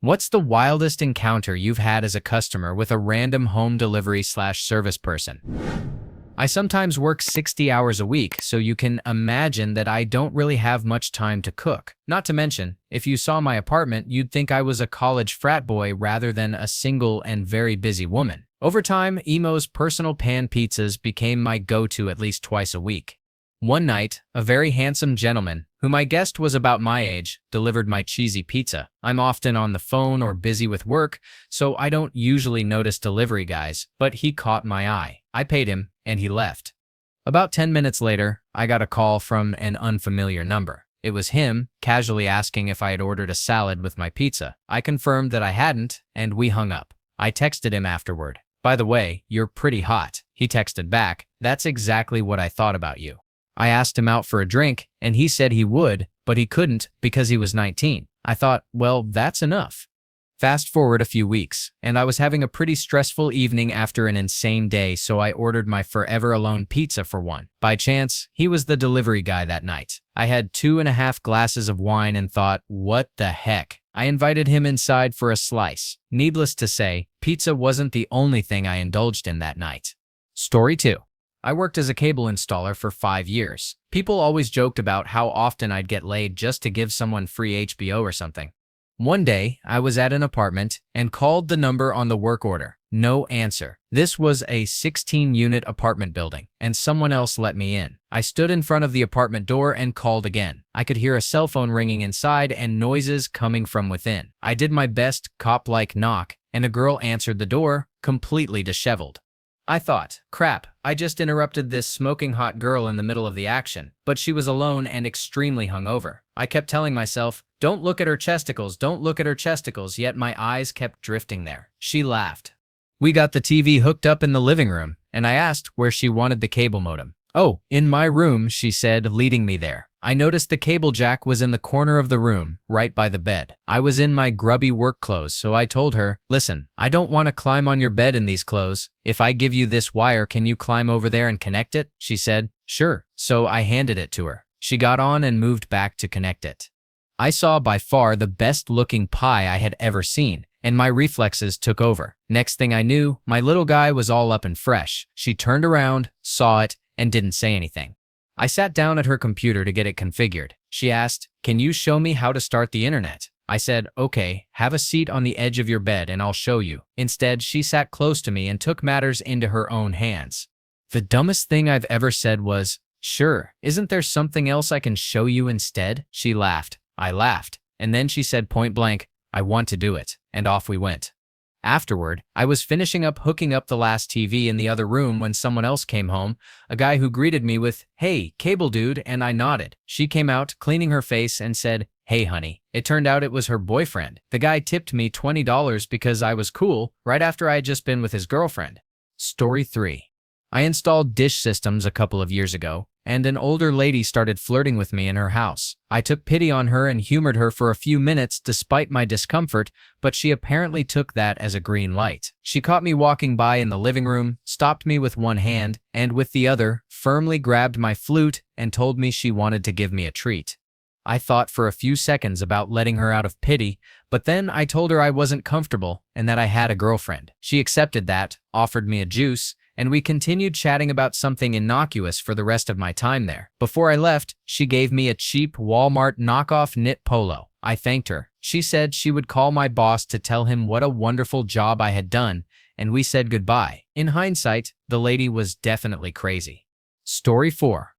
What's the wildest encounter you've had as a customer with a random home delivery/service person? I sometimes work 60 hours a week, so you can imagine that I don't really have much time to cook. Not to mention, if you saw my apartment, you'd think I was a college frat boy rather than a single and very busy woman. Over time, Emo's personal pan pizzas became my go-to at least twice a week. One night, a very handsome gentleman, whom I guessed was about my age, delivered my cheesy pizza. I'm often on the phone or busy with work, so I don't usually notice delivery guys, but he caught my eye. I paid him, and he left. About 10 minutes later, I got a call from an unfamiliar number. It was him, casually asking if I had ordered a salad with my pizza. I confirmed that I hadn't, and we hung up. I texted him afterward. "By the way, you're pretty hot." He texted back, "That's exactly what I thought about you." I asked him out for a drink, and he said he would, but he couldn't because he was 19. I thought, well, that's enough. Fast forward a few weeks, and I was having a pretty stressful evening after an insane day, so I ordered my Forever Alone pizza for one. By chance, he was the delivery guy that night. I had 2.5 glasses of wine and thought, what the heck? I invited him inside for a slice. Needless to say, pizza wasn't the only thing I indulged in that night. Story 2. I worked as a cable installer for 5 years. People always joked about how often I'd get laid just to give someone free HBO or something. One day, I was at an apartment and called the number on the work order. No answer. This was a 16-unit apartment building, and someone else let me in. I stood in front of the apartment door and called again. I could hear a cell phone ringing inside and noises coming from within. I did my best cop-like knock, and a girl answered the door, completely disheveled. I thought, crap, I just interrupted this smoking hot girl in the middle of the action, but she was alone and extremely hungover. I kept telling myself, don't look at her chesticles, don't look at her chesticles, yet my eyes kept drifting there. She laughed. We got the TV hooked up in the living room, and I asked where she wanted the cable modem. "Oh, in my room," she said, leading me there. I noticed the cable jack was in the corner of the room, right by the bed. I was in my grubby work clothes, so I told her, "Listen, I don't want to climb on your bed in these clothes. If I give you this wire, can you climb over there and connect it?" She said, "Sure." So I handed it to her. She got on and moved back to connect it. I saw by far the best-looking pie I had ever seen, and my reflexes took over. Next thing I knew, my little guy was all up and fresh. She turned around, saw it, and didn't say anything. I sat down at her computer to get it configured. She asked, "Can you show me how to start the internet?" I said, "Okay, have a seat on the edge of your bed and I'll show you." Instead, she sat close to me and took matters into her own hands. The dumbest thing I've ever said was, "Sure, isn't there something else I can show you instead?" She laughed. I laughed. And then she said point blank, "I want to do it." And off we went. Afterward, I was finishing up hooking up the last TV in the other room when someone else came home, a guy who greeted me with, "Hey, cable dude," and I nodded. She came out, cleaning her face, and said, "Hey, honey." It turned out it was her boyfriend. The guy tipped me $20 because I was cool, right after I had just been with his girlfriend. Story 3. I installed dish systems a couple of years ago, and an older lady started flirting with me in her house. I took pity on her and humored her for a few minutes despite my discomfort, but she apparently took that as a green light. She caught me walking by in the living room, stopped me with one hand, and with the other, firmly grabbed my flute and told me she wanted to give me a treat. I thought for a few seconds about letting her out of pity, but then I told her I wasn't comfortable and that I had a girlfriend. She accepted that, offered me a juice, and we continued chatting about something innocuous for the rest of my time there. Before I left, she gave me a cheap Walmart knockoff knit polo. I thanked her. She said she would call my boss to tell him what a wonderful job I had done, and we said goodbye. In hindsight, the lady was definitely crazy. Story 4.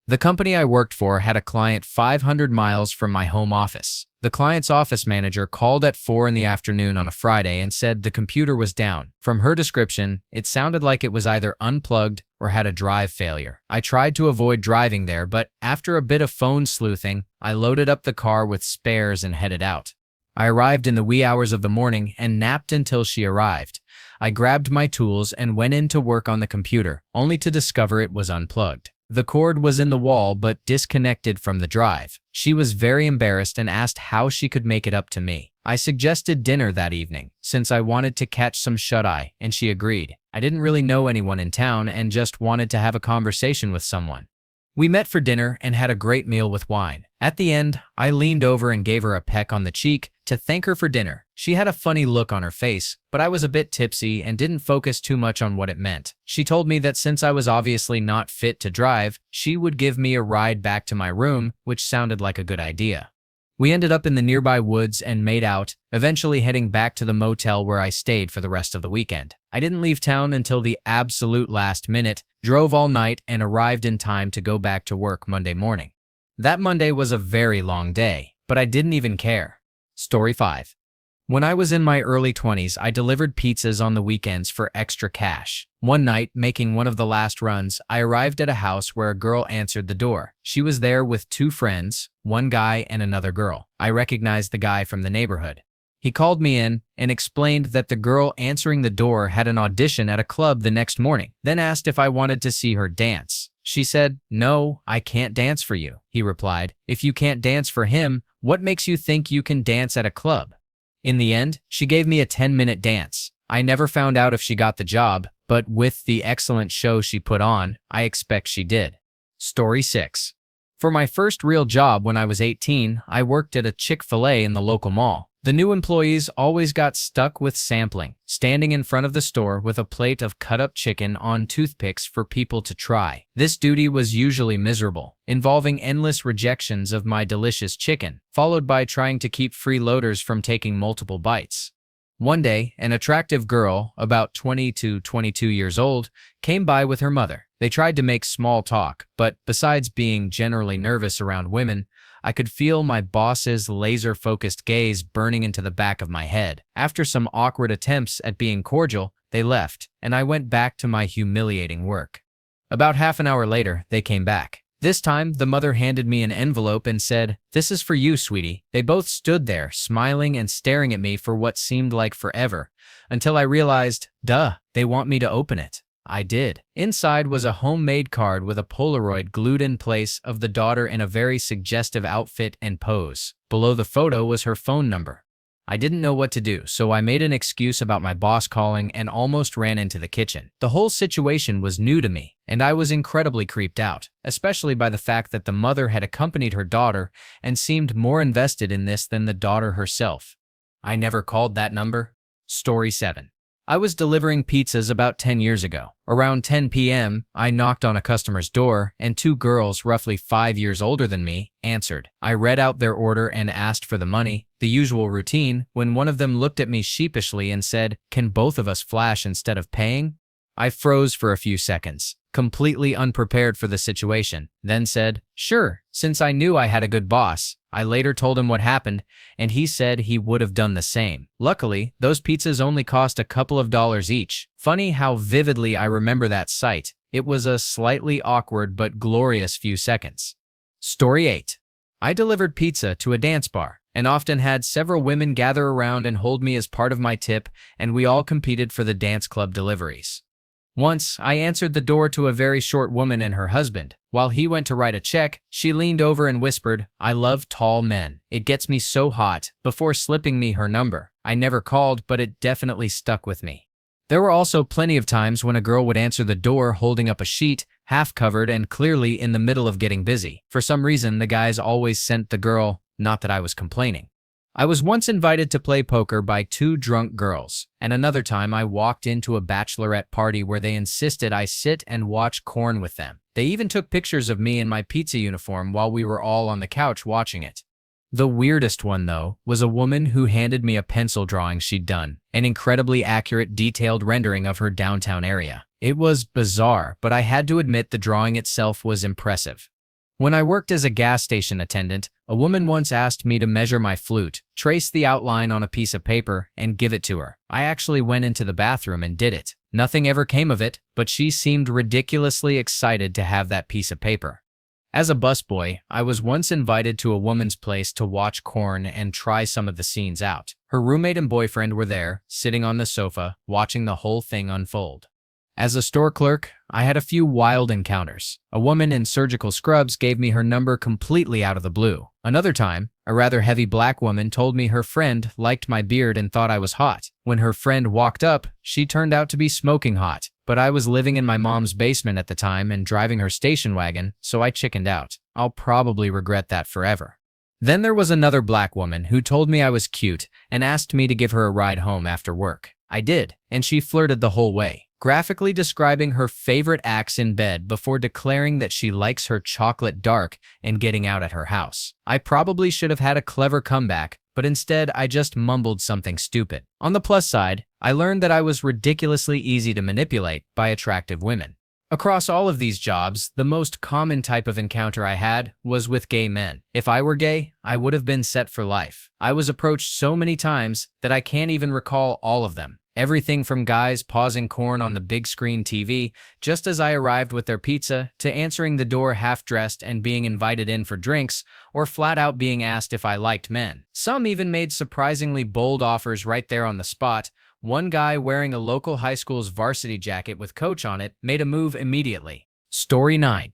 The company I worked for had a client 500 miles from my home office. The client's office manager called at 4 in the afternoon on a Friday and said the computer was down. From her description, it sounded like it was either unplugged or had a drive failure. I tried to avoid driving there, but after a bit of phone sleuthing, I loaded up the car with spares and headed out. I arrived in the wee hours of the morning and napped until she arrived. I grabbed my tools and went in to work on the computer, only to discover it was unplugged. The cord was in the wall but disconnected from the drive. She was very embarrassed and asked how she could make it up to me. I suggested dinner that evening, since I wanted to catch some shut-eye, and she agreed. I didn't really know anyone in town and just wanted to have a conversation with someone. We met for dinner and had a great meal with wine. At the end, I leaned over and gave her a peck on the cheek to thank her for dinner. She had a funny look on her face, but I was a bit tipsy and didn't focus too much on what it meant. She told me that since I was obviously not fit to drive, she would give me a ride back to my room, which sounded like a good idea. We ended up in the nearby woods and made out, eventually heading back to the motel where I stayed for the rest of the weekend. I didn't leave town until the absolute last minute, drove all night, and arrived in time to go back to work Monday morning. That Monday was a very long day, but I didn't even care. Story 5. When I was in my early 20s, I delivered pizzas on the weekends for extra cash. One night, making one of the last runs, I arrived at a house where a girl answered the door. She was there with 2 friends, one guy and another girl. I recognized the guy from the neighborhood. He called me in and explained that the girl answering the door had an audition at a club the next morning, then asked if I wanted to see her dance. She said, "No, I can't dance for you." He replied, "If you can't dance for him, what makes you think you can dance at a club?" In the end, she gave me a 10-minute dance. I never found out if she got the job, but with the excellent show she put on, I expect she did. Story 6. For my first real job when I was 18, I worked at a Chick-fil-A in the local mall. The new employees always got stuck with sampling, standing in front of the store with a plate of cut-up chicken on toothpicks for people to try. This duty was usually miserable, involving endless rejections of my delicious chicken, followed by trying to keep freeloaders from taking multiple bites. One day, an attractive girl, about 20 to 22 years old, came by with her mother. They tried to make small talk, but besides being generally nervous around women, I could feel my boss's laser-focused gaze burning into the back of my head. After some awkward attempts at being cordial, they left, and I went back to my humiliating work. About half an hour later, they came back. This time, the mother handed me an envelope and said, "This is for you, sweetie." They both stood there, smiling and staring at me for what seemed like forever, until I realized, duh, they want me to open it. I did. Inside was a homemade card with a Polaroid glued in place of the daughter in a very suggestive outfit and pose. Below the photo was her phone number. I didn't know what to do, so I made an excuse about my boss calling and almost ran into the kitchen. The whole situation was new to me, and I was incredibly creeped out, especially by the fact that the mother had accompanied her daughter and seemed more invested in this than the daughter herself. I never called that number. Story 7. I was delivering pizzas about 10 years ago. Around 10 p.m., I knocked on a customer's door, and 2 girls, roughly 5 years older than me, answered. I read out their order and asked for the money, the usual routine, when one of them looked at me sheepishly and said, "Can both of us flash instead of paying?" I froze for a few seconds, completely unprepared for the situation, then said, "Sure," since I knew I had a good boss. I later told him what happened, and he said he would have done the same. Luckily, those pizzas only cost a couple of dollars each. Funny how vividly I remember that sight. It was a slightly awkward but glorious few seconds. Story 8. I delivered pizza to a dance bar, and often had several women gather around and hold me as part of my tip, and we all competed for the dance club deliveries. Once, I answered the door to a very short woman and her husband. While he went to write a check, she leaned over and whispered, "I love tall men. It gets me so hot," before slipping me her number. I never called, but it definitely stuck with me. There were also plenty of times when a girl would answer the door holding up a sheet, half covered and clearly in the middle of getting busy. For some reason, the guys always sent the girl, not that I was complaining. I was once invited to play poker by 2 drunk girls, and another time I walked into a bachelorette party where they insisted I sit and watch Korn with them. They even took pictures of me in my pizza uniform while we were all on the couch watching it. The weirdest one, though, was a woman who handed me a pencil drawing she'd done, an incredibly accurate, detailed rendering of her downtown area. It was bizarre, but I had to admit the drawing itself was impressive. When I worked as a gas station attendant, a woman once asked me to measure my flute, trace the outline on a piece of paper, and give it to her. I actually went into the bathroom and did it. Nothing ever came of it, but she seemed ridiculously excited to have that piece of paper. As a busboy, I was once invited to a woman's place to watch Korn and try some of the scenes out. Her roommate and boyfriend were there, sitting on the sofa, watching the whole thing unfold. As a store clerk, I had a few wild encounters. A woman in surgical scrubs gave me her number completely out of the blue. Another time, a rather heavy black woman told me her friend liked my beard and thought I was hot. When her friend walked up, she turned out to be smoking hot, but but I was living in my mom's basement at the time and driving her station wagon, so I chickened out. I'll probably regret that forever. Then there was another black woman who told me I was cute and asked me to give her a ride home after work. I did, and she flirted the whole way, graphically describing her favorite acts in bed before declaring that she likes her chocolate dark and getting out at her house. I probably should have had a clever comeback, but instead I just mumbled something stupid. On the plus side, I learned that I was ridiculously easy to manipulate by attractive women. Across all of these jobs, the most common type of encounter I had was with gay men. If I were gay, I would have been set for life. I was approached so many times that I can't even recall all of them. Everything from guys pausing corn on the big screen TV just as I arrived with their pizza, to answering the door half-dressed and being invited in for drinks, or flat out being asked if I liked men. Some even made surprisingly bold offers right there on the spot. One guy wearing a local high school's varsity jacket with coach on it made a move immediately. Story 9.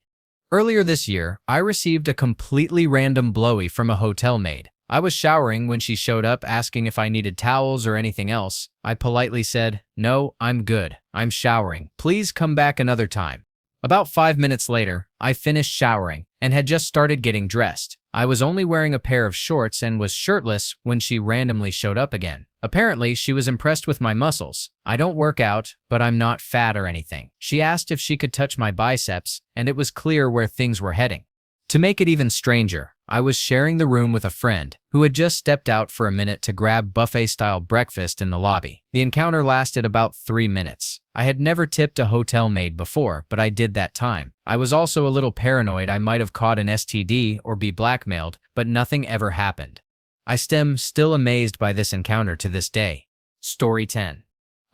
Earlier this year, I received a completely random blowy from a hotel maid. I was showering when she showed up asking if I needed towels or anything else. I politely said, "No, I'm good. I'm showering. Please come back another time." About 5 minutes later, I finished showering and had just started getting dressed. I was only wearing a pair of shorts and was shirtless when she randomly showed up again. Apparently, she was impressed with my muscles. I don't work out, but I'm not fat or anything. She asked if she could touch my biceps, and it was clear where things were heading. To make it even stranger, I was sharing the room with a friend who had just stepped out for a minute to grab buffet-style breakfast in the lobby. The encounter lasted about 3 minutes. I had never tipped a hotel maid before, but I did that time. I was also a little paranoid I might have caught an STD or be blackmailed, but nothing ever happened. I am still amazed by this encounter to this day. Story 10.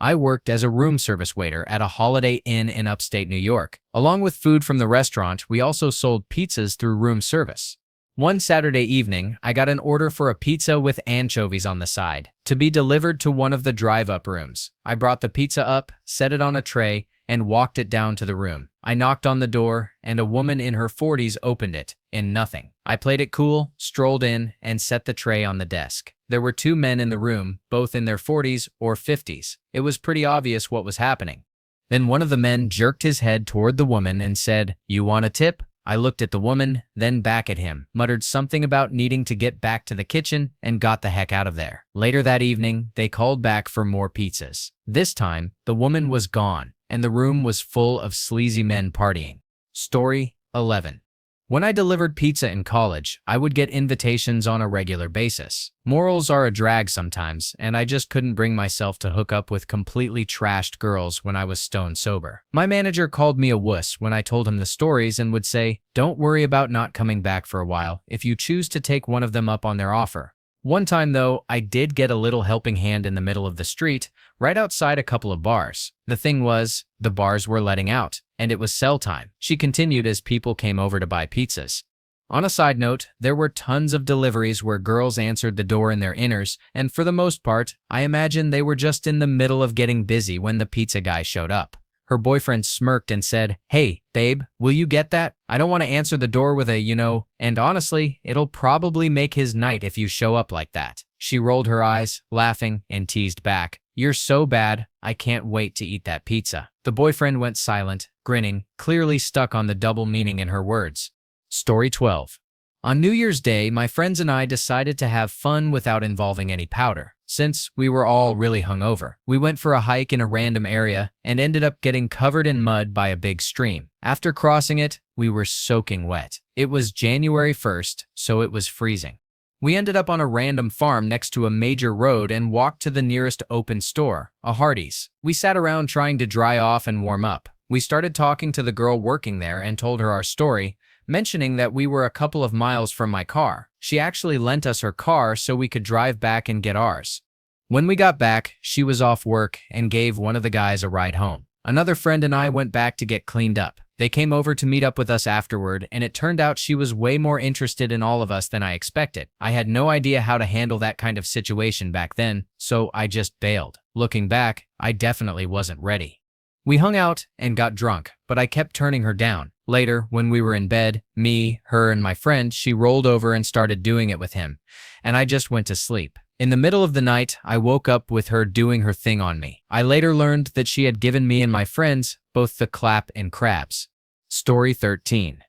I worked as a room service waiter at a Holiday Inn in upstate New York. Along with food from the restaurant, we also sold pizzas through room service. One Saturday evening, I got an order for a pizza with anchovies on the side to be delivered to one of the drive-up rooms. I brought the pizza up, set it on a tray, and walked it down to the room. I knocked on the door, and a woman in her 40s opened it, in nothing. I played it cool, strolled in, and set the tray on the desk. There were 2 men in the room, both in their 40s or 50s. It was pretty obvious what was happening. Then one of the men jerked his head toward the woman and said, "You want a tip?" I looked at the woman, then back at him, muttered something about needing to get back to the kitchen, and got the heck out of there. Later that evening, they called back for more pizzas. This time, the woman was gone, and the room was full of sleazy men partying. Story 11. When I delivered pizza in college, I would get invitations on a regular basis. Morals are a drag sometimes, and I just couldn't bring myself to hook up with completely trashed girls when I was stone sober. My manager called me a wuss when I told him the stories and would say, "Don't worry about not coming back for a while if you choose to take one of them up on their offer." One time, though, I did get a little helping hand in the middle of the street, right outside a couple of bars. The thing was, the bars were letting out, and it was sell time. She continued as people came over to buy pizzas. On a side note, there were tons of deliveries where girls answered the door in their inners, and for the most part, I imagine they were just in the middle of getting busy when the pizza guy showed up. Her boyfriend smirked and said, "Hey, babe, will you get that? I don't want to answer the door with a, and honestly, it'll probably make his night if you show up like that." She rolled her eyes, laughing, and teased back, "You're so bad, I can't wait to eat that pizza." The boyfriend went silent, grinning, clearly stuck on the double meaning in her words. Story 12. On New Year's Day, my friends and I decided to have fun without involving any powder. Since we were all really hungover, we went for a hike in a random area and ended up getting covered in mud by a big stream. After crossing it, we were soaking wet. It was January 1st, so it was freezing. We ended up on a random farm next to a major road and walked to the nearest open store, a Hardee's. We sat around trying to dry off and warm up. We started talking to the girl working there and told her our story, mentioning that we were a couple of miles from my car. She actually lent us her car so we could drive back and get ours. When we got back, she was off work and gave one of the guys a ride home. Another friend and I went back to get cleaned up. They came over to meet up with us afterward, and it turned out she was way more interested in all of us than I expected. I had no idea how to handle that kind of situation back then, so I just bailed. Looking back, I definitely wasn't ready. We hung out and got drunk, but I kept turning her down. Later, when we were in bed, me, her, and my friend, she rolled over and started doing it with him, and I just went to sleep. In the middle of the night, I woke up with her doing her thing on me. I later learned that she had given me and my friends both the clap and crabs. Story 13.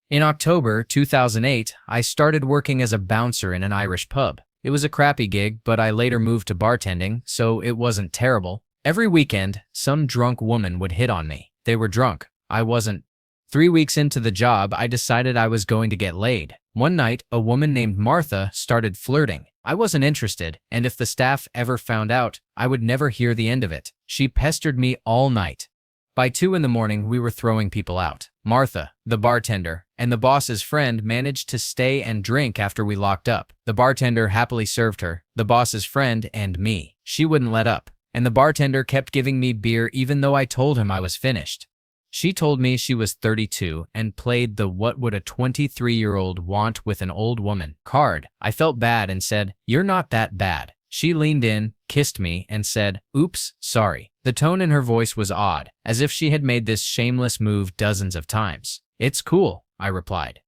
In October 2008, I started working as a bouncer in an Irish pub. It was a crappy gig, but I later moved to bartending, so it wasn't terrible. Every weekend, some drunk woman would hit on me. They were drunk. I wasn't. 3 weeks into the job, I decided I was going to get laid. One night, a woman named Martha started flirting. I wasn't interested, and if the staff ever found out, I would never hear the end of it. She pestered me all night. By 2 in the morning, we were throwing people out. Martha, the bartender, and the boss's friend managed to stay and drink after we locked up. The bartender happily served her, the boss's friend, and me. She wouldn't let up, and the bartender kept giving me beer even though I told him I was finished. She told me she was 32 and played the "what would a 23-year-old want with an old woman" card. I felt bad and said, "You're not that bad." She leaned in, kissed me, and said, "Oops, sorry." The tone in her voice was odd, as if she had made this shameless move dozens of times. "It's cool," I replied.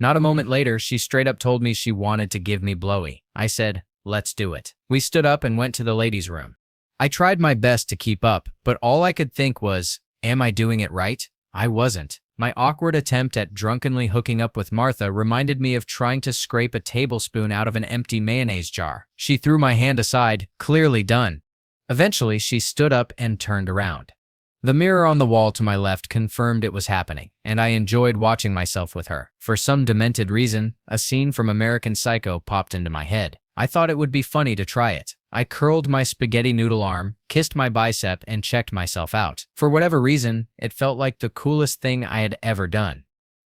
Not a moment later, she straight up told me she wanted to give me blowy. I said, "Let's do it." We stood up and went to the ladies' room. I tried my best to keep up, but all I could think was, am I doing it right? I wasn't. My awkward attempt at drunkenly hooking up with Martha reminded me of trying to scrape a tablespoon out of an empty mayonnaise jar. She threw my hand aside, clearly done. Eventually, she stood up and turned around. The mirror on the wall to my left confirmed it was happening, and I enjoyed watching myself with her. For some demented reason, a scene from American Psycho popped into my head. I thought it would be funny to try it. I curled my spaghetti noodle arm, kissed my bicep, and checked myself out. For whatever reason, it felt like the coolest thing I had ever done.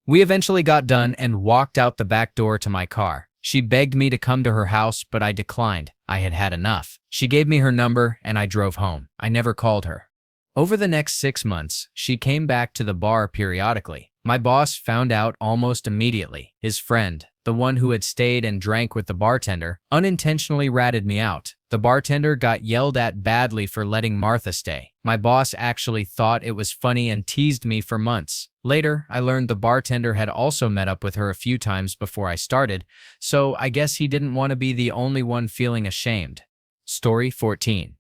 We eventually got done and walked out the back door to my car. She begged me to come to her house, but I declined. I had had enough. She gave me her number, and I drove home. I never called her. Over the next 6 months, she came back to the bar periodically. My boss found out almost immediately. His friend, the one who had stayed and drank with the bartender, unintentionally ratted me out. The bartender got yelled at badly for letting Martha stay. My boss actually thought it was funny and teased me for months. Later, I learned the bartender had also met up with her a few times before I started, so I guess he didn't want to be the only one feeling ashamed. Story 14.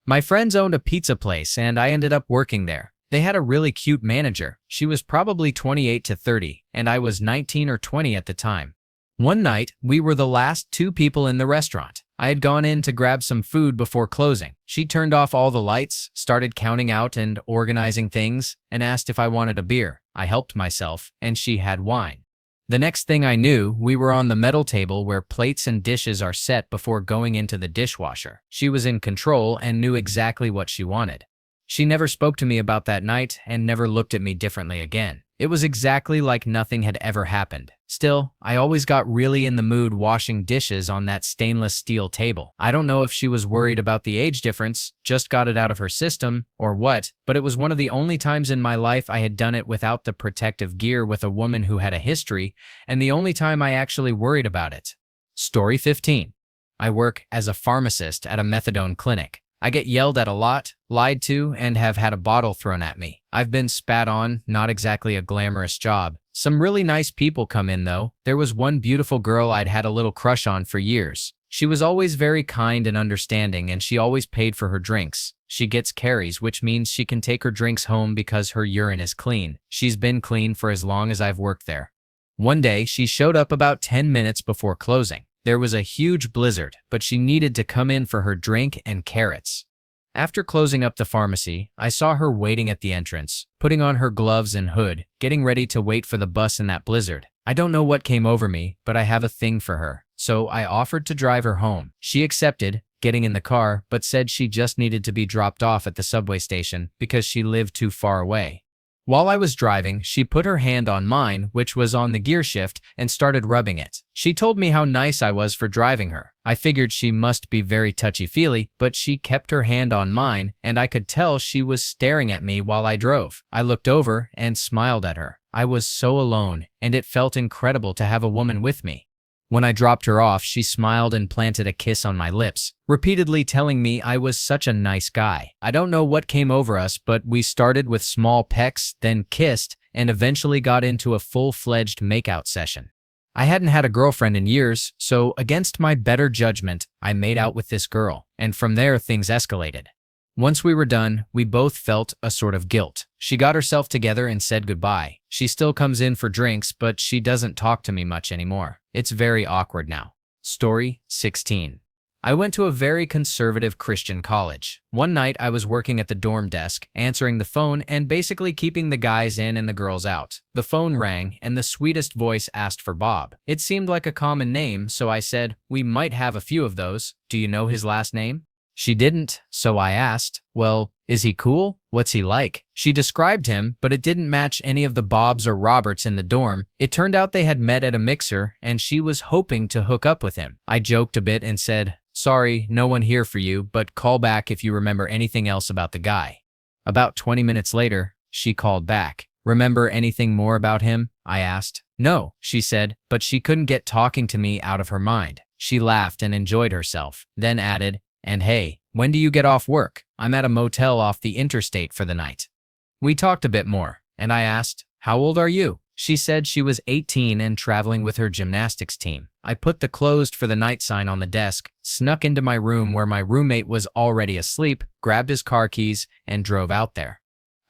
My friends owned a pizza place and I ended up working there. They had a really cute manager. She was probably 28 to 30, and I was 19 or 20 at the time. One night, we were the last 2 people in the restaurant. I had gone in to grab some food before closing. She turned off all the lights, started counting out and organizing things, and asked if I wanted a beer. I helped myself, and she had wine. The next thing I knew, we were on the metal table where plates and dishes are set before going into the dishwasher. She was in control and knew exactly what she wanted. She never spoke to me about that night and never looked at me differently again. It was exactly like nothing had ever happened. Still, I always got really in the mood washing dishes on that stainless steel table. I don't know if she was worried about the age difference, just got it out of her system, or what, but it was one of the only times in my life I had done it without the protective gear with a woman who had a history, and the only time I actually worried about it. Story 15. I work as a pharmacist at a methadone clinic. I get yelled at a lot, lied to, and have had a bottle thrown at me. I've been spat on, not exactly a glamorous job. Some really nice people come in though. There was one beautiful girl I'd had a little crush on for years. She was always very kind and understanding, and she always paid for her drinks. She gets carries, which means she can take her drinks home because her urine is clean. She's been clean for as long as I've worked there. One day, she showed up about 10 minutes before closing. There was a huge blizzard, but she needed to come in for her drink and carrots. After closing up the pharmacy, I saw her waiting at the entrance, putting on her gloves and hood, getting ready to wait for the bus in that blizzard. I don't know what came over me, but I have a thing for her, so I offered to drive her home. She accepted, getting in the car, but said she just needed to be dropped off at the subway station because she lived too far away. While I was driving, she put her hand on mine, which was on the gear shift, and started rubbing it. She told me how nice I was for driving her. I figured she must be very touchy-feely, but she kept her hand on mine, and I could tell she was staring at me while I drove. I looked over and smiled at her. I was so alone, and it felt incredible to have a woman with me. When I dropped her off, she smiled and planted a kiss on my lips, repeatedly telling me I was such a nice guy. I don't know what came over us, but we started with small pecks, then kissed, and eventually got into a full-fledged makeout session. I hadn't had a girlfriend in years, so against my better judgment, I made out with this girl, and from there things escalated. Once we were done, we both felt a sort of guilt. She got herself together and said goodbye. She still comes in for drinks, but she doesn't talk to me much anymore. It's very awkward now. Story 16. I went to a very conservative Christian college. One night I was working at the dorm desk, answering the phone and basically keeping the guys in and the girls out. The phone rang and the sweetest voice asked for Bob. It seemed like a common name, so I said, "We might have a few of those. Do you know his last name?" She didn't, so I asked, "Well, is he cool? What's he like?" She described him, but it didn't match any of the Bobs or Roberts in the dorm. It turned out they had met at a mixer, and she was hoping to hook up with him. I joked a bit and said, "Sorry, no one here for you, but call back if you remember anything else about the guy." About 20 minutes later, she called back. "Remember anything more about him?" I asked. "No," she said, but she couldn't get talking to me out of her mind. She laughed and enjoyed herself, then added, "And hey, when do you get off work? I'm at a motel off the interstate for the night." We talked a bit more, and I asked, "How old are you?" She said she was 18 and traveling with her gymnastics team. I put the closed for the night sign on the desk, snuck into my room where my roommate was already asleep, grabbed his car keys, and drove out there.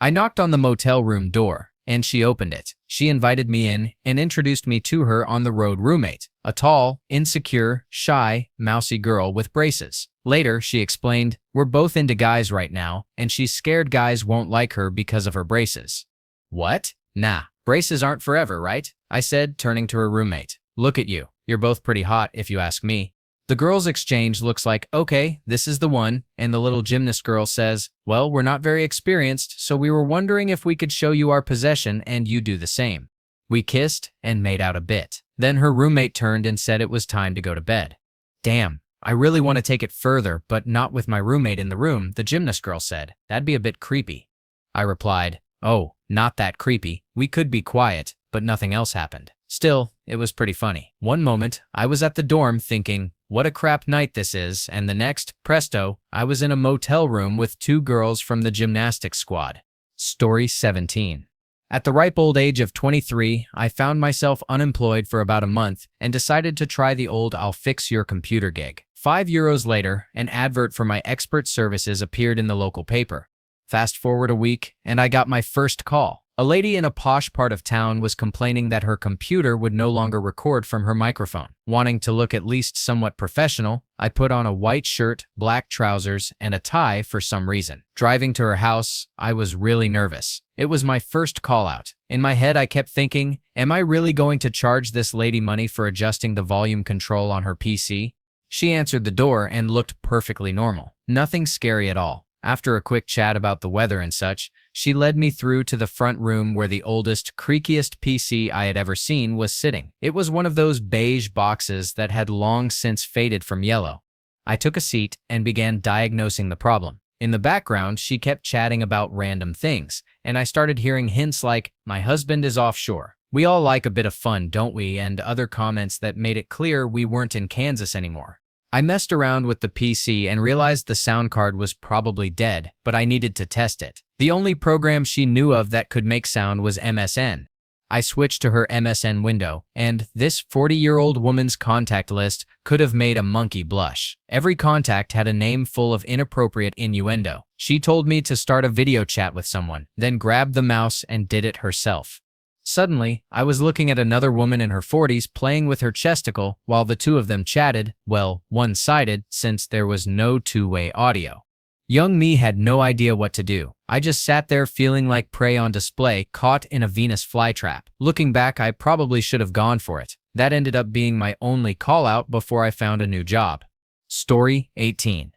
I knocked on the motel room door, and she opened it. She invited me in and introduced me to her on-the-road roommate, a tall, insecure, shy, mousy girl with braces. Later, she explained, "We're both into guys right now, and she's scared guys won't like her because of her braces." What? Nah, braces aren't forever, right? I said, turning to her roommate. "Look at you. You're both pretty hot, if you ask me." The girls' exchange looks like, "Okay, this is the one," and the little gymnast girl says, "Well, we're not very experienced, so we were wondering if we could show you our possession and you do the same." We kissed and made out a bit. Then her roommate turned and said it was time to go to bed. "Damn, I really want to take it further, but not with my roommate in the room," the gymnast girl said. "That'd be a bit creepy." I replied, "Oh, not that creepy. We could be quiet," but nothing else happened. Still, it was pretty funny. One moment, I was at the dorm thinking, what a crap night this is, and the next, presto, I was in a motel room with two girls from the gymnastics squad. Story 17. At the ripe old age of 23, I found myself unemployed for about a month and decided to try the old "I'll fix your computer" gig. €5 later, an advert for my expert services appeared in the local paper. Fast forward a week, and I got my first call. A lady in a posh part of town was complaining that her computer would no longer record from her microphone. Wanting to look at least somewhat professional, I put on a white shirt, black trousers, and a tie for some reason. Driving to her house, I was really nervous. It was my first call out. In my head, I kept thinking, am I really going to charge this lady money for adjusting the volume control on her PC? She answered the door and looked perfectly normal. Nothing scary at all. After a quick chat about the weather and such, she led me through to the front room where the oldest, creakiest PC I had ever seen was sitting. It was one of those beige boxes that had long since faded from yellow. I took a seat and began diagnosing the problem. In the background, she kept chatting about random things, and I started hearing hints like, "My husband is offshore. We all like a bit of fun, don't we?" and other comments that made it clear we weren't in Kansas anymore. I messed around with the PC and realized the sound card was probably dead, but I needed to test it. The only program she knew of that could make sound was MSN. I switched to her MSN window, and this 40-year-old woman's contact list could have made a monkey blush. Every contact had a name full of inappropriate innuendo. She told me to start a video chat with someone, then grabbed the mouse and did it herself. Suddenly, I was looking at another woman in her 40s playing with her chesticle while the two of them chatted, well, one-sided, since there was no two-way audio. Young me had no idea what to do. I just sat there feeling like prey on display, caught in a Venus flytrap. Looking back, I probably should have gone for it. That ended up being my only call-out before I found a new job. Story 18.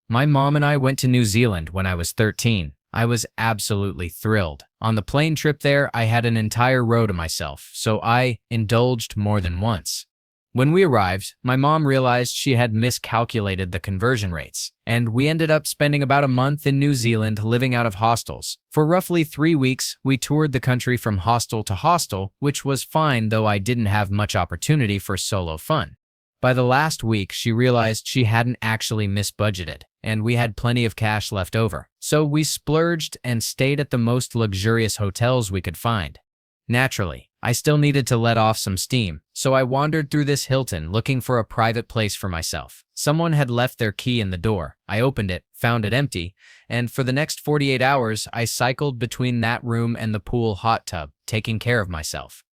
My mom and I went to New Zealand when I was 13. I was absolutely thrilled. On the plane trip there, I had an entire row to myself, so I indulged more than once. When we arrived, my mom realized she had miscalculated the conversion rates, and we ended up spending about a month in New Zealand living out of hostels. For roughly 3 weeks, we toured the country from hostel to hostel, which was fine, though I didn't have much opportunity for solo fun. By the last week, she realized she hadn't actually misbudgeted, and we had plenty of cash left over. So we splurged and stayed at the most luxurious hotels we could find. Naturally, I still needed to let off some steam, so I wandered through this Hilton looking for a private place for myself. Someone had left their key in the door. I opened it, found it empty, and for the next 48 hours, I cycled between that room and the pool hot tub, taking care of myself.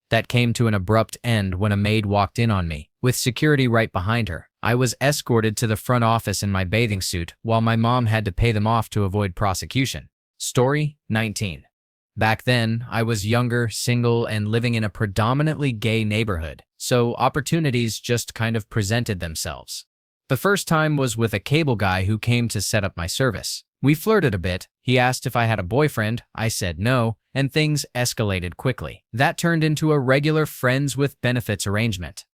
That came to an abrupt end when a maid walked in on me, with security right behind her. I was escorted to the front office in my bathing suit, while my mom had to pay them off to avoid prosecution. Story 19. Back then, I was younger, single, and living in a predominantly gay neighborhood, so opportunities just kind of presented themselves. The first time was with a cable guy who came to set up my service. We flirted a bit. He asked if I had a boyfriend. I said no, and things escalated quickly. That turned into a regular friends with benefits arrangement.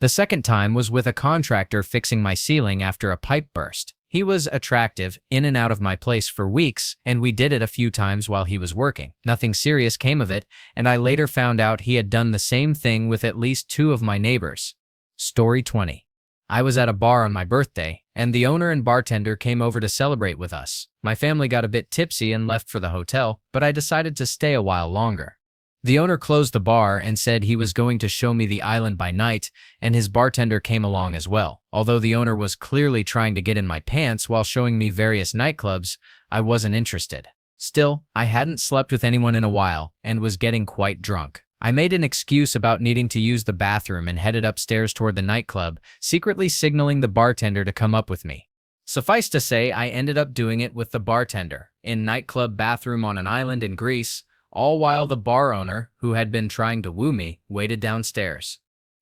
The second time was with a contractor fixing my ceiling after a pipe burst. He was attractive, in and out of my place for weeks, and we did it a few times while he was working. Nothing serious came of it, and I later found out he had done the same thing with at least 2 of my neighbors. Story 20. I was at a bar on my birthday, and the owner and bartender came over to celebrate with us. My family got a bit tipsy and left for the hotel, but I decided to stay a while longer. The owner closed the bar and said he was going to show me the island by night, and his bartender came along as well. Although the owner was clearly trying to get in my pants while showing me various nightclubs, I wasn't interested. Still, I hadn't slept with anyone in a while and was getting quite drunk. I made an excuse about needing to use the bathroom and headed upstairs toward the nightclub, secretly signaling the bartender to come up with me. Suffice to say, I ended up doing it with the bartender, in nightclub bathroom on an island in Greece, all while the bar owner, who had been trying to woo me, waited downstairs.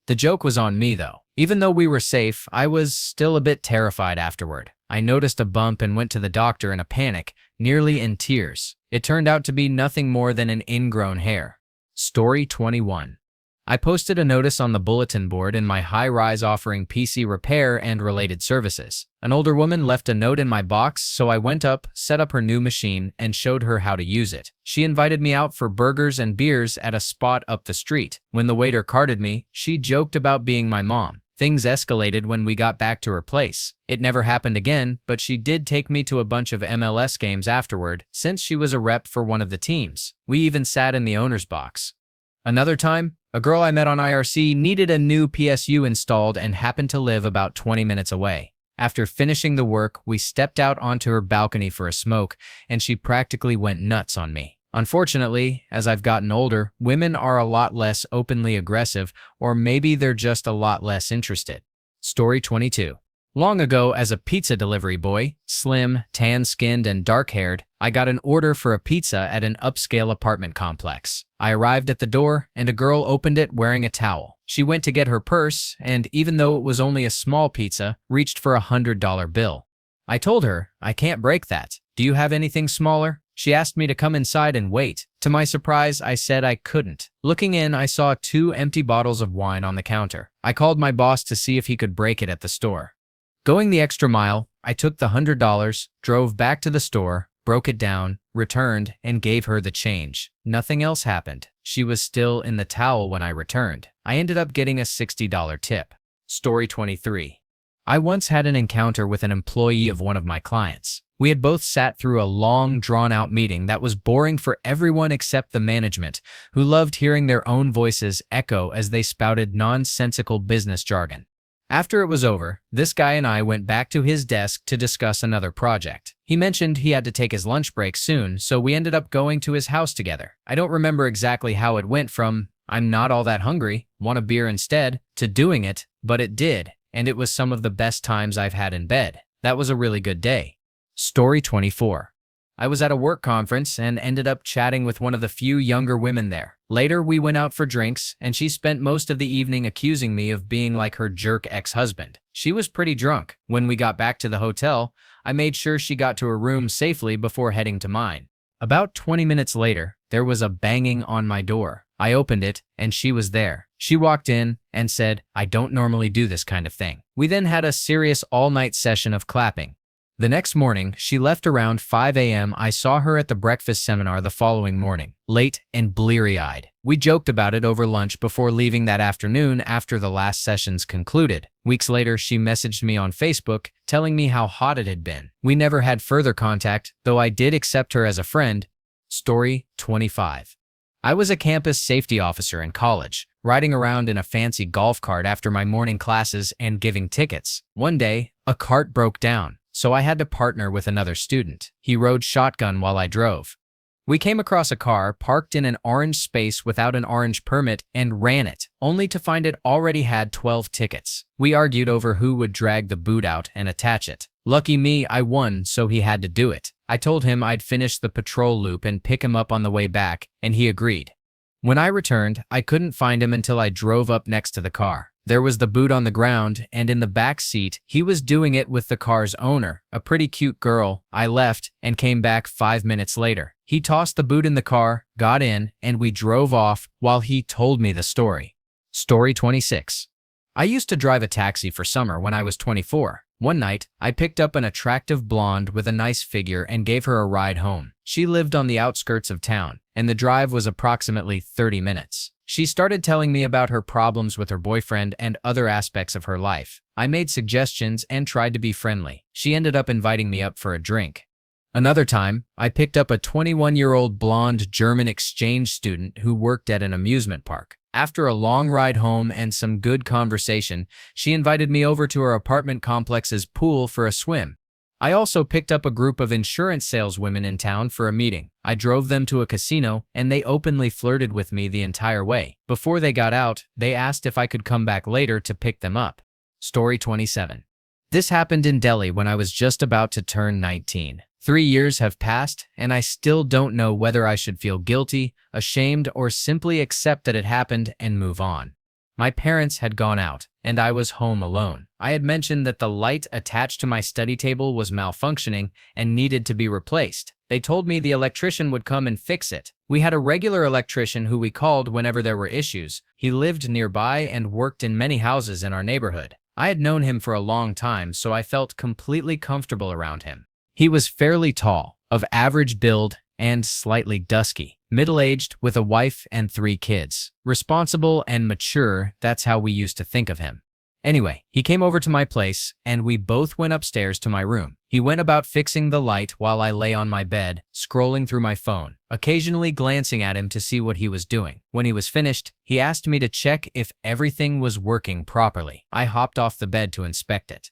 The joke was on me though. Even though we were safe, I was still a bit terrified afterward. I noticed a bump and went to the doctor in a panic, nearly in tears. It turned out to be nothing more than an ingrown hair. Story 21. I posted a notice on the bulletin board in my high-rise offering PC repair and related services. An older woman left a note in my box, so I went up, set up her new machine, and showed her how to use it. She invited me out for burgers and beers at a spot up the street. When the waiter carded me, she joked about being my mom. Things escalated when we got back to her place. It never happened again, but she did take me to a bunch of MLS games afterward, since she was a rep for one of the teams. We even sat in the owner's box. Another time, a girl I met on IRC needed a new PSU installed and happened to live about 20 minutes away. After finishing the work, we stepped out onto her balcony for a smoke, and she practically went nuts on me. Unfortunately, as I've gotten older, women are a lot less openly aggressive, or maybe they're just a lot less interested. Story 22. Long ago, as a pizza delivery boy, slim, tan-skinned, and dark-haired, I got an order for a pizza at an upscale apartment complex. I arrived at the door, and a girl opened it wearing a towel. She went to get her purse, and even though it was only a small pizza, reached for a $100 bill. I told her, "I can't break that. Do you have anything smaller?" She asked me to come inside and wait. To my surprise, I said I couldn't. Looking in, I saw 2 empty bottles of wine on the counter. I called my boss to see if he could break it at the store. Going the extra mile, I took the $100, drove back to the store, broke it down, returned, and gave her the change. Nothing else happened. She was still in the towel when I returned. I ended up getting a $60 tip. Story 23. I once had an encounter with an employee of one of my clients. We had both sat through a long, drawn-out meeting that was boring for everyone except the management, who loved hearing their own voices echo as they spouted nonsensical business jargon. After it was over, this guy and I went back to his desk to discuss another project. He mentioned he had to take his lunch break soon, so we ended up going to his house together. I don't remember exactly how it went from, "I'm not all that hungry, want a beer instead," to doing it, but it did, and it was some of the best times I've had in bed. That was a really good day. Story 24. I was at a work conference and ended up chatting with one of the few younger women there. Later, we went out for drinks, and she spent most of the evening accusing me of being like her jerk ex-husband. She was pretty drunk. When we got back to the hotel, I made sure she got to her room safely before heading to mine. About 20 minutes later, there was a banging on my door. I opened it, and she was there. She walked in and said, "I don't normally do this kind of thing." We then had a serious all-night session of clapping. The next morning, she left around 5 a.m. I saw her at the breakfast seminar the following morning, late and bleary-eyed. We joked about it over lunch before leaving that afternoon after the last sessions concluded. Weeks later, she messaged me on Facebook, telling me how hot it had been. We never had further contact, though I did accept her as a friend. Story 25. I was a campus safety officer in college, riding around in a fancy golf cart after my morning classes and giving tickets. One day, a cart broke down, so I had to partner with another student. He rode shotgun while I drove. We came across a car parked in an orange space without an orange permit and ran it, only to find it already had 12 tickets. We argued over who would drag the boot out and attach it. Lucky me, I won, so he had to do it. I told him I'd finish the patrol loop and pick him up on the way back, and he agreed. When I returned, I couldn't find him until I drove up next to the car. There was the boot on the ground, and in the back seat, he was doing it with the car's owner, a pretty cute girl. I left and came back 5 minutes later. He tossed the boot in the car, got in, and we drove off while he told me the story. Story 26. I used to drive a taxi for summer when I was 24. One night, I picked up an attractive blonde with a nice figure and gave her a ride home. She lived on the outskirts of town, and the drive was approximately 30 minutes. She started telling me about her problems with her boyfriend and other aspects of her life. I made suggestions and tried to be friendly. She ended up inviting me up for a drink. Another time, I picked up a 21-year-old blonde German exchange student who worked at an amusement park. After a long ride home and some good conversation, she invited me over to her apartment complex's pool for a swim. I also picked up a group of insurance saleswomen in town for a meeting. I drove them to a casino, and they openly flirted with me the entire way. Before they got out, they asked if I could come back later to pick them up. Story 27. This happened in Delhi when I was just about to turn 19. 3 years have passed, and I still don't know whether I should feel guilty, ashamed, or simply accept that it happened and move on. My parents had gone out, and I was home alone. I had mentioned that the light attached to my study table was malfunctioning and needed to be replaced. They told me the electrician would come and fix it. We had a regular electrician who we called whenever there were issues. He lived nearby and worked in many houses in our neighborhood. I had known him for a long time, so I felt completely comfortable around him. He was fairly tall, of average build, and slightly dusky. Middle-aged, with a wife and 3 kids. Responsible and mature, that's how we used to think of him. Anyway, he came over to my place, and we both went upstairs to my room. He went about fixing the light while I lay on my bed, scrolling through my phone, occasionally glancing at him to see what he was doing. When he was finished, he asked me to check if everything was working properly. I hopped off the bed to inspect it.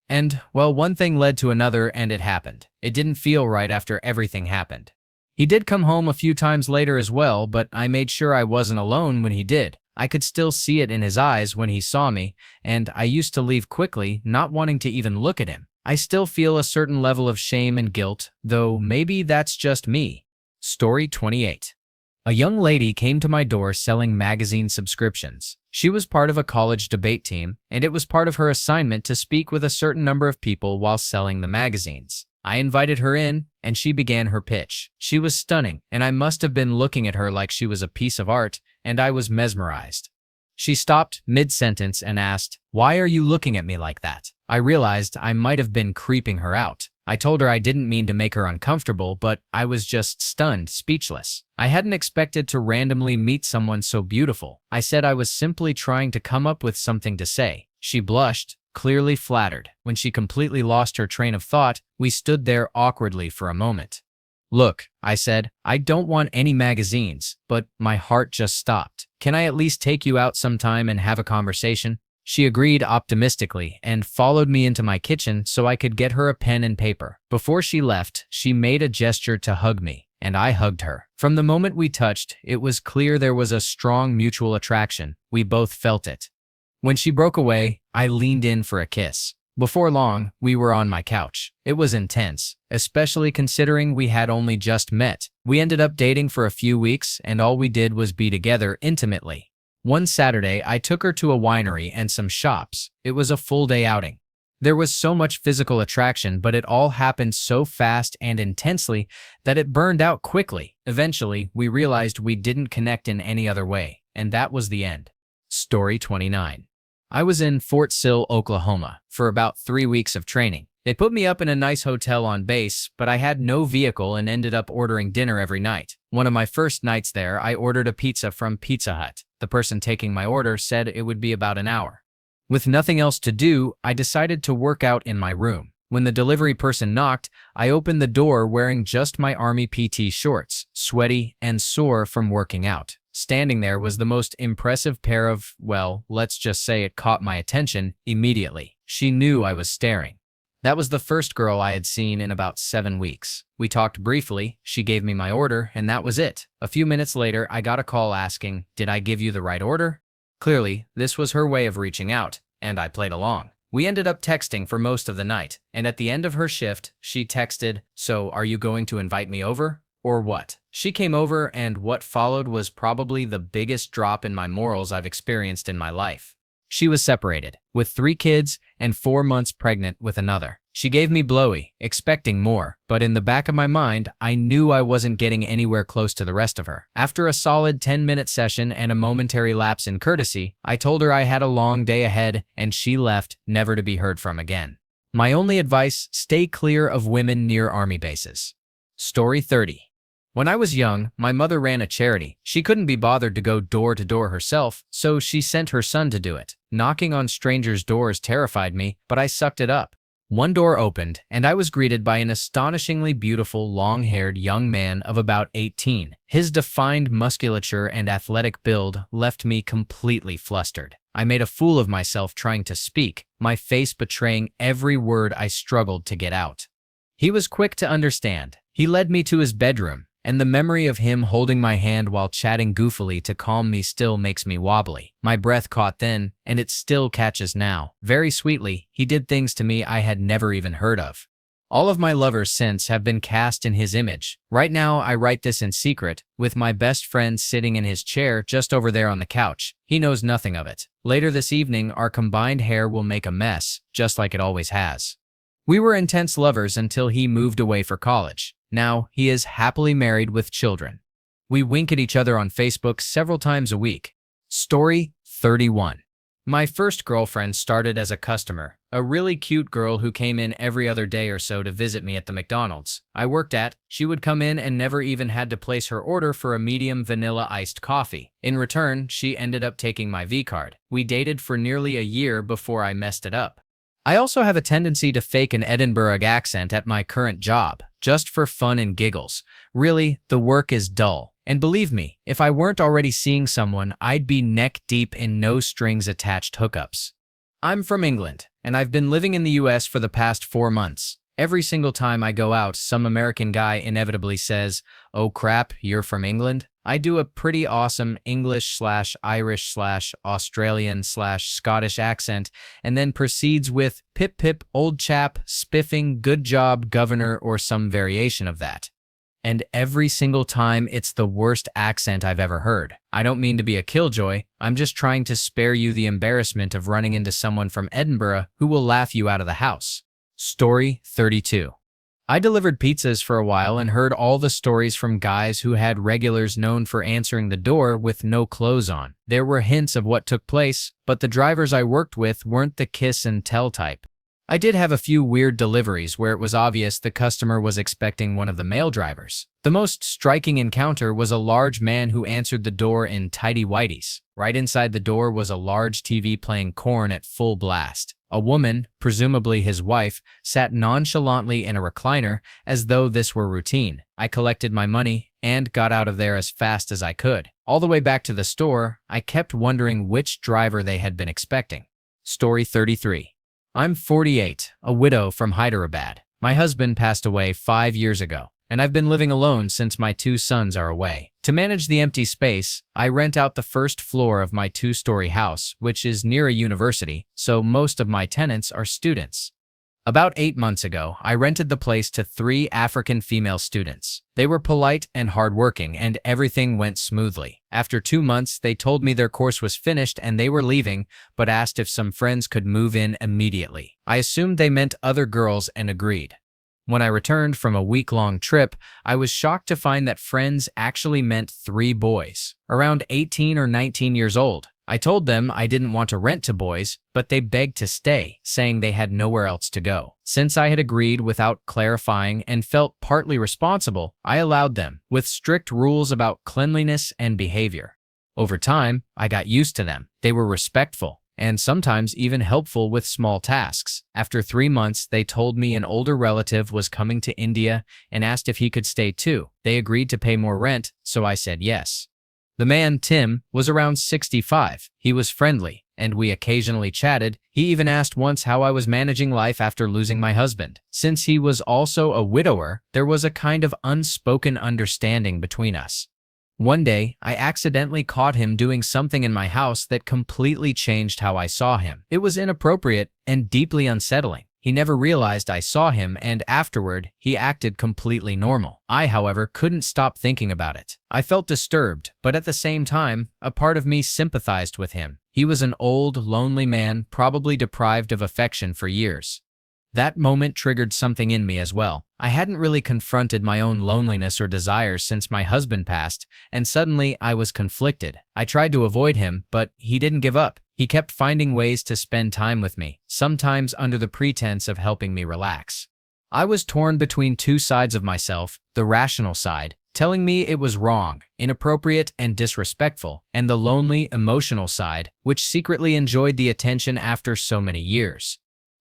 And, well, one thing led to another, and it happened. It didn't feel right after everything happened. He did come home a few times later as well, but I made sure I wasn't alone when he did. I could still see it in his eyes when he saw me, and I used to leave quickly, not wanting to even look at him. I still feel a certain level of shame and guilt, though maybe that's just me. Story 28. A young lady came to my door selling magazine subscriptions. She was part of a college debate team, and it was part of her assignment to speak with a certain number of people while selling the magazines. I invited her in, and she began her pitch. She was stunning, and I must have been looking at her like she was a piece of art, and I was mesmerized. She stopped mid-sentence and asked, "Why are you looking at me like that?" I realized I might have been creeping her out. I told her I didn't mean to make her uncomfortable, but I was just stunned, speechless. I hadn't expected to randomly meet someone so beautiful. I said I was simply trying to come up with something to say. She blushed, clearly flattered. When she completely lost her train of thought, we stood there awkwardly for a moment. "Look," I said, "I don't want any magazines," but my heart just stopped. "Can I at least take you out sometime and have a conversation?" She agreed optimistically and followed me into my kitchen so I could get her a pen and paper. Before she left, she made a gesture to hug me, and I hugged her. From the moment we touched, it was clear there was a strong mutual attraction. We both felt it. When she broke away, I leaned in for a kiss. Before long, we were on my couch. It was intense, especially considering we had only just met. We ended up dating for a few weeks, and all we did was be together intimately. One Saturday, I took her to a winery and some shops. It was a full-day outing. There was so much physical attraction, but it all happened so fast and intensely that it burned out quickly. Eventually, we realized we didn't connect in any other way, and that was the end. Story 29. I was in Fort Sill, Oklahoma, for about 3 weeks of training. They put me up in a nice hotel on base, but I had no vehicle and ended up ordering dinner every night. One of my first nights there, I ordered a pizza from Pizza Hut. The person taking my order said it would be about an hour. With nothing else to do, I decided to work out in my room. When the delivery person knocked, I opened the door wearing just my Army PT shorts, sweaty and sore from working out. Standing there was the most impressive pair of, well, let's just say it caught my attention immediately. She knew I was staring. That was the first girl I had seen in about 7 weeks. We talked briefly, she gave me my order, and that was it. A few minutes later, I got a call asking, "Did I give you the right order?" Clearly, this was her way of reaching out, and I played along. We ended up texting for most of the night, and at the end of her shift, she texted, "So, are you going to invite me over? Or what?" She came over, and what followed was probably the biggest drop in my morals I've experienced in my life. She was separated, with 3 kids and 4 months pregnant with another. She gave me blowy, expecting more, but in the back of my mind, I knew I wasn't getting anywhere close to the rest of her. After a solid 10-minute session and a momentary lapse in courtesy, I told her I had a long day ahead, and she left, never to be heard from again. My only advice: stay clear of women near Army bases. Story 30. When I was young, my mother ran a charity. She couldn't be bothered to go door to door herself, so she sent her son to do it. Knocking on strangers' doors terrified me, but I sucked it up. One door opened, and I was greeted by an astonishingly beautiful, long-haired young man of about 18. His defined musculature and athletic build left me completely flustered. I made a fool of myself trying to speak, my face betraying every word I struggled to get out. He was quick to understand. He led me to his bedroom, and the memory of him holding my hand while chatting goofily to calm me still makes me wobbly. My breath caught then, and it still catches now. Very sweetly, he did things to me I had never even heard of. All of my lovers since have been cast in his image. Right now, I write this in secret, with my best friend sitting in his chair just over there on the couch. He knows nothing of it. Later this evening, our combined hair will make a mess, just like it always has. We were intense lovers until he moved away for college. Now, he is happily married with children. We wink at each other on Facebook several times a week. Story 31. My first girlfriend started as a customer, a really cute girl who came in every other day or so to visit me at the McDonald's I worked at. She would come in and never even had to place her order for a medium vanilla iced coffee. In return, she ended up taking my V-card. We dated for nearly a year before I messed it up. I also have a tendency to fake an Edinburgh accent at my current job, just for fun and giggles. Really, the work is dull. And believe me, if I weren't already seeing someone, I'd be neck deep in no-strings-attached hookups. I'm from England, and I've been living in the US for the past 4 months. Every single time I go out, some American guy inevitably says, "Oh crap, you're from England?" I do a pretty awesome English/Irish/Australian/Scottish accent and then proceeds with "Pip pip, old chap, spiffing, good job, governor," or some variation of that. And every single time it's the worst accent I've ever heard. I don't mean to be a killjoy, I'm just trying to spare you the embarrassment of running into someone from Edinburgh who will laugh you out of the house. Story 32. I delivered pizzas for a while and heard all the stories from guys who had regulars known for answering the door with no clothes on. There were hints of what took place, but the drivers I worked with weren't the kiss and tell type. I did have a few weird deliveries where it was obvious the customer was expecting one of the male drivers. The most striking encounter was a large man who answered the door in tighty-whities. Right inside the door was a large TV playing Korn at full blast. A woman, presumably his wife, sat nonchalantly in a recliner as though this were routine. I collected my money and got out of there as fast as I could. All the way back to the store, I kept wondering which driver they had been expecting. Story 33. I'm 48, a widow from Hyderabad. My husband passed away 5 years ago, and I've been living alone since my 2 sons are away. To manage the empty space, I rent out the first floor of my 2-story house, which is near a university, so most of my tenants are students. About 8 months ago, I rented the place to 3 African female students. They were polite and hardworking, and everything went smoothly. After 2 months, they told me their course was finished and they were leaving, but asked if some friends could move in immediately. I assumed they meant other girls and agreed. When I returned from a week-long trip, I was shocked to find that friends actually meant 3 boys, around 18 or 19 years old. I told them I didn't want to rent to boys, but they begged to stay, saying they had nowhere else to go. Since I had agreed without clarifying and felt partly responsible, I allowed them, with strict rules about cleanliness and behavior. Over time, I got used to them. They were respectful, and sometimes even helpful with small tasks. After 3 months, they told me an older relative was coming to India and asked if he could stay too. They agreed to pay more rent, so I said yes. The man, Tim, was around 65. He was friendly, and we occasionally chatted. He even asked once how I was managing life after losing my husband. Since he was also a widower, there was a kind of unspoken understanding between us. One day, I accidentally caught him doing something in my house that completely changed how I saw him. It was inappropriate and deeply unsettling. He never realized I saw him, and afterward, he acted completely normal. I, however, couldn't stop thinking about it. I felt disturbed, but at the same time, a part of me sympathized with him. He was an old, lonely man, probably deprived of affection for years. That moment triggered something in me as well. I hadn't really confronted my own loneliness or desires since my husband passed, and suddenly I was conflicted. I tried to avoid him, but he didn't give up. He kept finding ways to spend time with me, sometimes under the pretense of helping me relax. I was torn between two sides of myself, the rational side, telling me it was wrong, inappropriate, and disrespectful, and the lonely, emotional side, which secretly enjoyed the attention after so many years.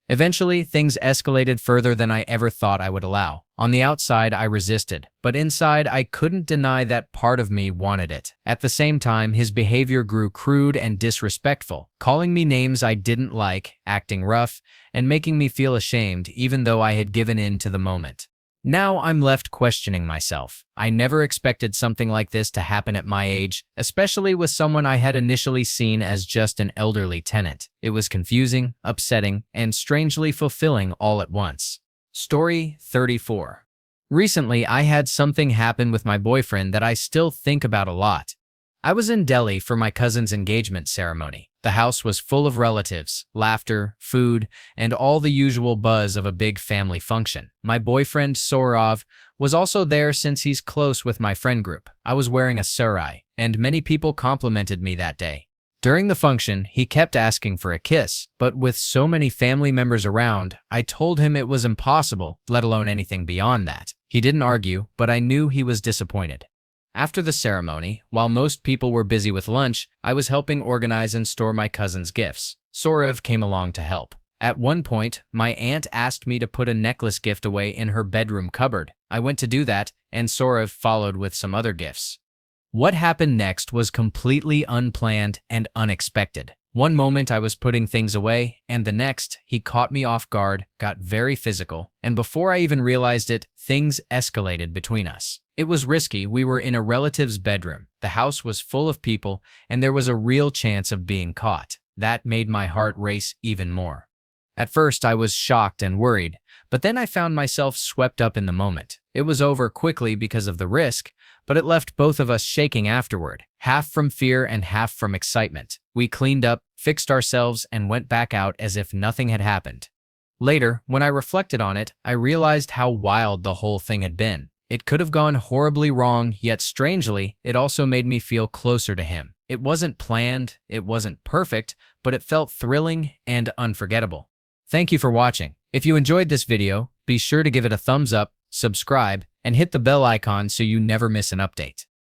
Eventually, things escalated further than I ever thought I would allow. On the outside, I resisted, but inside, I couldn't deny that part of me wanted it. At the same time, his behavior grew crude and disrespectful, calling me names I didn't like, acting rough, and making me feel ashamed even though I had given in to the moment. Now I'm left questioning myself. I never expected something like this to happen at my age, especially with someone I had initially seen as just an elderly tenant. It was confusing, upsetting, and strangely fulfilling all at once. Story 34. Recently, I had something happen with my boyfriend that I still think about a lot. I was in Delhi for my cousin's engagement ceremony. The house was full of relatives, laughter, food, and all the usual buzz of a big family function. My boyfriend, Saurav, was also there since he's close with my friend group. I was wearing a sari, and many people complimented me that day. During the function, he kept asking for a kiss, but with so many family members around, I told him it was impossible, let alone anything beyond that. He didn't argue, but I knew he was disappointed. After the ceremony, while most people were busy with lunch, I was helping organize and store my cousin's gifts. Saurav came along to help. At one point, my aunt asked me to put a necklace gift away in her bedroom cupboard. I went to do that, and Saurav followed with some other gifts. What happened next was completely unplanned and unexpected. One moment I was putting things away, and the next, he caught me off guard, got very physical, and before I even realized it, things escalated between us. It was risky. We were in a relative's bedroom. The house was full of people, and there was a real chance of being caught. That made my heart race even more. At first, I was shocked and worried, but then I found myself swept up in the moment. It was over quickly because of the risk, but it left both of us shaking afterward, half from fear and half from excitement. We cleaned up, fixed ourselves, and went back out as if nothing had happened. Later, when I reflected on it, I realized how wild the whole thing had been. It could have gone horribly wrong, yet strangely, it also made me feel closer to him. It wasn't planned, it wasn't perfect, but it felt thrilling and unforgettable. Thank you for watching. If you enjoyed this video, be sure to give it a thumbs up, subscribe, and hit the bell icon so you never miss an update.